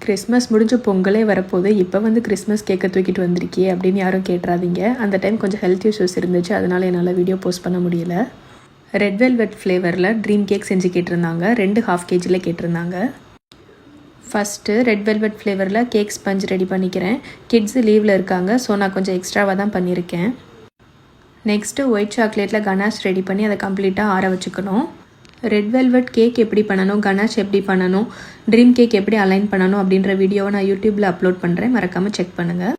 Christmas முடிஞ்சு பொங்கலே வரப்போகுது, இப்போ வந்து கிறிஸ்மஸ் கேக்கை தூக்கிட்டு வந்திருக்கியே அப்படின்னு யாரும் கேட்டுறாதீங்க. அந்த டைம் கொஞ்சம் ஹெல்த் இஷ்யூஸ் இருந்துச்சு, அதனால் என்னால் வீடியோ போஸ்ட் பண்ண முடியல. ரெட் வெல்வெட் ஃப்ளேவரில் ட்ரீம் கேக் செஞ்சு கேட்டிருந்தாங்க. 2 1/2 kg கேட்டிருந்தாங்க. ஃபஸ்ட்டு ரெட் வெல்வெட் ஃப்ளேவரில் கேக் ஸ்பஞ்ச் ரெடி பண்ணிக்கிறேன். கிட்ஸு லீவில் இருக்காங்க, ஸோ நான் கொஞ்சம் எக்ஸ்ட்ராவாக தான் பண்ணியிருக்கேன். நெக்ஸ்ட்டு ஒயிட் சாக்லேட்டில் கனாஷ் ரெடி பண்ணி அதை கம்ப்ளீட்டாக ஆற வச்சுக்கணும். ரெட் வெல்வெட் கேக் எப்படி பண்ணணும், கனாஷ் எப்படி பண்ணணும், ட்ரீம் கேக் எப்படி அலைன் பண்ணணும் அப்படின்ற வீடியோவை நான் யூடியூப்பில் அப்லோட் பண்ணுறேன், மறக்காமல் செக் பண்ணுங்கள்.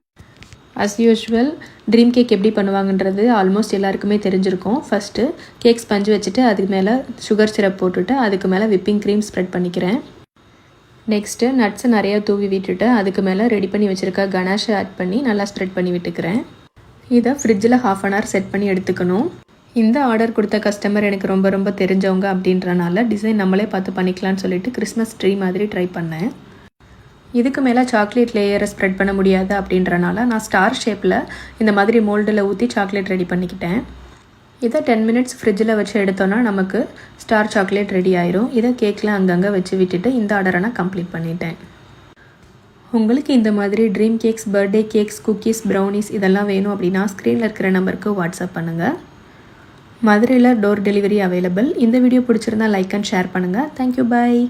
அஸ் யூஷுவல் ட்ரீம் கேக் எப்படி பண்ணுவாங்கன்றது ஆல்மோஸ்ட் எல்லாருக்குமே தெரிஞ்சிருக்கும். ஃபஸ்ட்டு கேக் ஸ்பஞ்சு வச்சுட்டு அதுக்கு மேலே சுகர் சிரப் போட்டுட்டு அதுக்கு மேலே விப்பிங் க்ரீம் ஸ்ப்ரெட் பண்ணிக்கிறேன். நெக்ஸ்ட்டு நட்ஸை நிறையா தூவி விட்டுட்டு அதுக்கு மேலே ரெடி பண்ணி வச்சுருக்க கனாஷை ஆட் பண்ணி நல்லா ஸ்ப்ரெட் பண்ணி விட்டுக்கிறேன். இதை ஃப்ரிட்ஜில் 1/2 hour செட் பண்ணி எடுத்துக்கணும். இந்த ஆர்டர் கொடுத்த கஸ்டமர் எனக்கு ரொம்ப தெரிஞ்சவங்க அப்படின்றனால டிசைன் நம்மளே பார்த்து பண்ணிக்கலான்னு சொல்லிட்டு கிறிஸ்மஸ் ட்ரீ மாதிரி ட்ரை பண்ணேன். இதுக்கு மேலே சாக்லேட் லேயரை ஸ்ப்ரெட் பண்ண முடியாது அப்படின்றனால நான் ஸ்டார் ஷேப்பில் இந்த மாதிரி மோல்டில் ஊற்றி சாக்லேட் ரெடி பண்ணிக்கிட்டேன். இதை 10 minutes ஃப்ரிட்ஜில் வச்சு எடுத்தோன்னா நமக்கு ஸ்டார் சாக்லேட் ரெடி ஆயிரும். இதை கேக்கில் அங்கங்கே வச்சு விட்டுட்டு இந்த ஆர்டரை நான் கம்ப்ளீட் பண்ணிட்டேன். உங்களுக்கு இந்த மாதிரி dream cakes, birthday cakes, cookies, brownies இதெல்லாம் வேணும் அப்படின்னா ஸ்க்ரீனில் இருக்கிற நம்பருக்கு வாட்ஸ்அப் பண்ணுங்கள். மதுரையில் டோர் டெலிவரி அவைலபிள். இந்த வீடியோ பிடிச்சிருந்தா லைக் அண்ட் ஷேர் பண்ணுங்கள். தேங்க்யூ, பாய்.